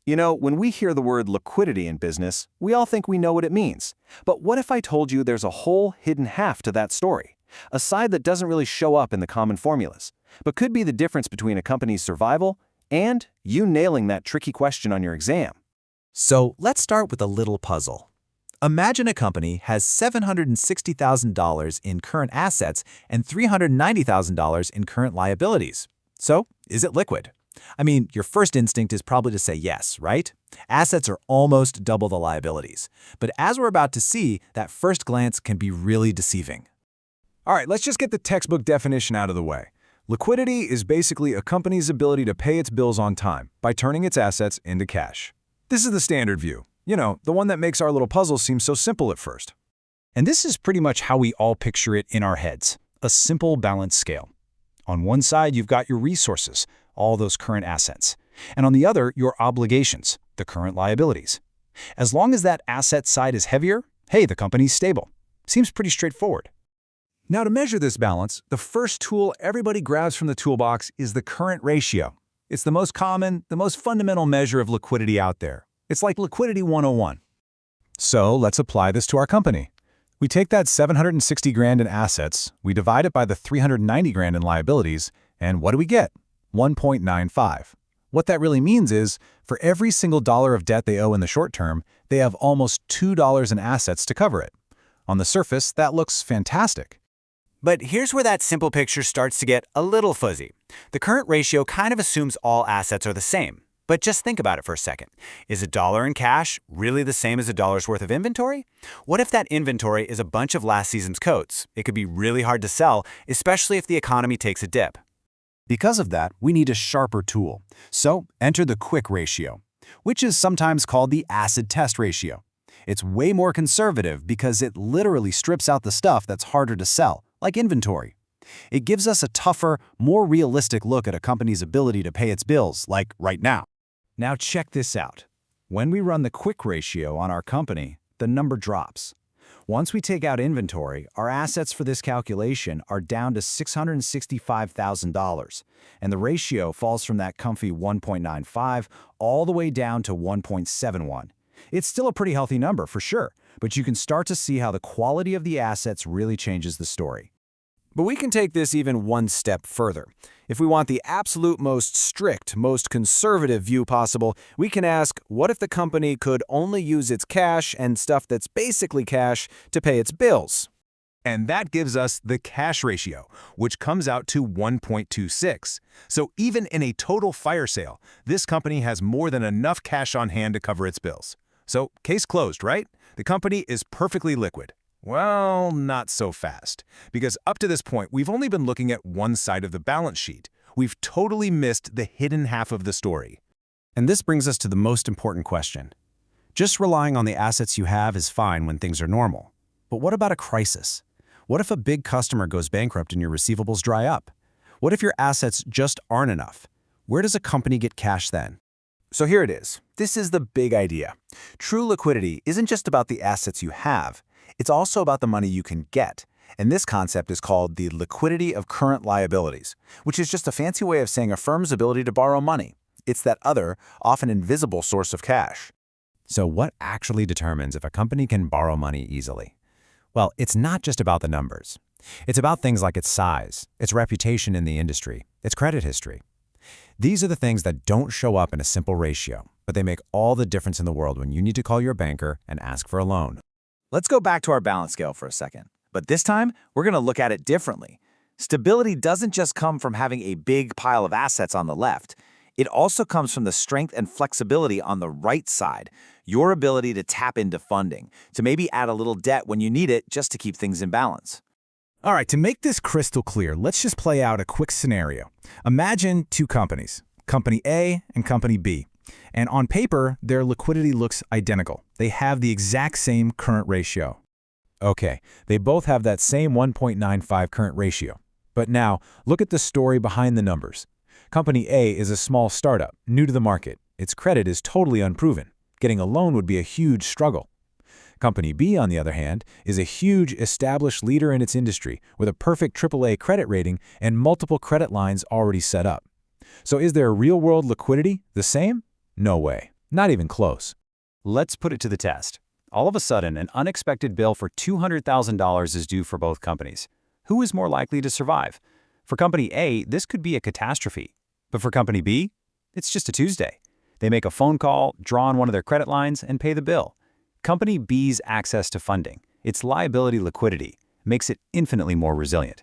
You know, when we hear the word liquidity in business, we all think we know what it means. But what if I told you there's a whole hidden half to that story? A side that doesn't really show up in the common formulas, but could be the difference between a company's survival and you nailing that tricky question on your exam. So let's start with a little puzzle. Imagine a company has $760,000 in current assets and $390,000 in current liabilities. So, is it liquid? I mean, your first instinct is probably to say yes, right? Assets are almost double the liabilities. But as we're about to see, that first glance can be really deceiving. All right, let's just get the textbook definition out of the way. Liquidity is basically a company's ability to pay its bills on time by turning its assets into cash. This is the standard view. You know, the one that makes our little puzzle seem so simple at first. And this is pretty much how we all picture it in our heads, a simple balanced scale. On one side, you've got your resources, all those current assets, and on the other, your obligations, the current liabilities. As long as that asset side is heavier, hey, the company's stable. Seems pretty straightforward. Now, to measure this balance, the first tool everybody grabs from the toolbox is the current ratio. It's the most common, the most fundamental measure of liquidity out there. It's like Liquidity 101. So let's apply this to our company. We take that 760 grand in assets, we divide it by the 390 grand in liabilities, and what do we get? 1.95. What that really means is, for every single dollar of debt they owe in the short term, they have almost $2 in assets to cover it. On the surface, that looks fantastic. But here's where that simple picture starts to get a little fuzzy. The current ratio kind of assumes all assets are the same. But just think about it for a second. Is a dollar in cash really the same as a dollar's worth of inventory? What if that inventory is a bunch of last season's coats? It could be really hard to sell, especially if the economy takes a dip. Because of that, we need a sharper tool. So enter the quick ratio, which is sometimes called the acid test ratio. It's way more conservative because it literally strips out the stuff that's harder to sell, like inventory. It gives us a tougher, more realistic look at a company's ability to pay its bills, like right now. Now check this out. When we run the quick ratio on our company, the number drops. Once we take out inventory, our assets for this calculation are down to $665,000, and the ratio falls from that comfy 1.95 all the way down to 1.71. It's still a pretty healthy number for sure, but you can start to see how the quality of the assets really changes the story. But we can take this even one step further. If we want the absolute most strict, most conservative view possible, we can ask, what if the company could only use its cash and stuff that's basically cash to pay its bills? And that gives us the cash ratio, which comes out to 1.26. So even in a total fire sale, this company has more than enough cash on hand to cover its bills. So case closed, right? The company is perfectly liquid. Well, not so fast, because up to this point, we've only been looking at one side of the balance sheet. We've totally missed the hidden half of the story. And this brings us to the most important question. Just relying on the assets you have is fine when things are normal. But what about a crisis? What if a big customer goes bankrupt and your receivables dry up? What if your assets just aren't enough? Where does a company get cash then? So here it is. This is the big idea. True liquidity isn't just about the assets you have. It's also about the money you can get. And this concept is called the liquidity of current liabilities, which is just a fancy way of saying a firm's ability to borrow money. It's that other, often invisible source of cash. So what actually determines if a company can borrow money easily? Well, it's not just about the numbers. It's about things like its size, its reputation in the industry, its credit history. These are the things that don't show up in a simple ratio, but they make all the difference in the world when you need to call your banker and ask for a loan. Let's go back to our balance scale for a second. But this time, we're going to look at it differently. Stability doesn't just come from having a big pile of assets on the left. It also comes from the strength and flexibility on the right side, your ability to tap into funding, to maybe add a little debt when you need it just to keep things in balance. All right, to make this crystal clear, let's just play out a quick scenario. Imagine two companies, Company A and Company B. And on paper, their liquidity looks identical. They have the exact same current ratio. Okay, they both have that same 1.95 current ratio. But now, look at the story behind the numbers. Company A is a small startup, new to the market. Its credit is totally unproven. Getting a loan would be a huge struggle. Company B, on the other hand, is a huge, established leader in its industry with a perfect AAA credit rating and multiple credit lines already set up. So is their real-world liquidity the same? No way. Not even close. Let's put it to the test. All of a sudden, an unexpected bill for $200,000 is due for both companies. Who is more likely to survive? For Company A, this could be a catastrophe. But for Company B, it's just a Tuesday. They make a phone call, draw on one of their credit lines, and pay the bill. Company B's access to funding, its liability liquidity, makes it infinitely more resilient.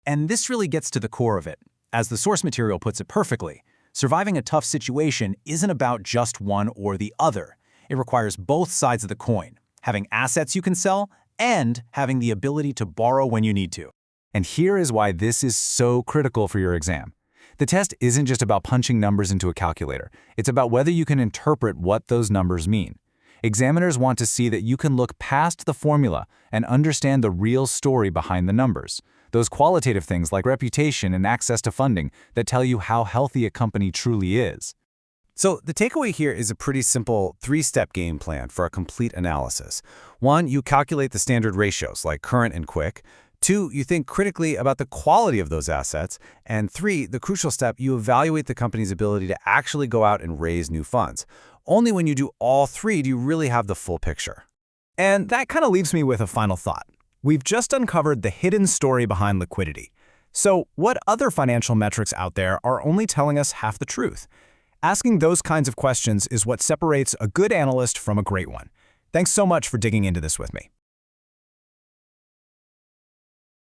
And this really gets to the core of it. As the source material puts it perfectly, surviving a tough situation isn't about just one or the other. It requires both sides of the coin, having assets you can sell and having the ability to borrow when you need to. And here is why this is so critical for your exam. The test isn't just about punching numbers into a calculator. It's about whether you can interpret what those numbers mean. Examiners want to see that you can look past the formula and understand the real story behind the numbers. Those qualitative things like reputation and access to funding that tell you how healthy a company truly is. So the takeaway here is a pretty simple three-step game plan for a complete analysis. 1, you calculate the standard ratios like current and quick. 2, you think critically about the quality of those assets. And 3, the crucial step, you evaluate the company's ability to actually go out and raise new funds. Only when you do all 3 do you really have the full picture. And that kind of leaves me with a final thought. We've just uncovered the hidden story behind liquidity. So what other financial metrics out there are only telling us half the truth? Asking those kinds of questions is what separates a good analyst from a great one. Thanks so much for digging into this with me.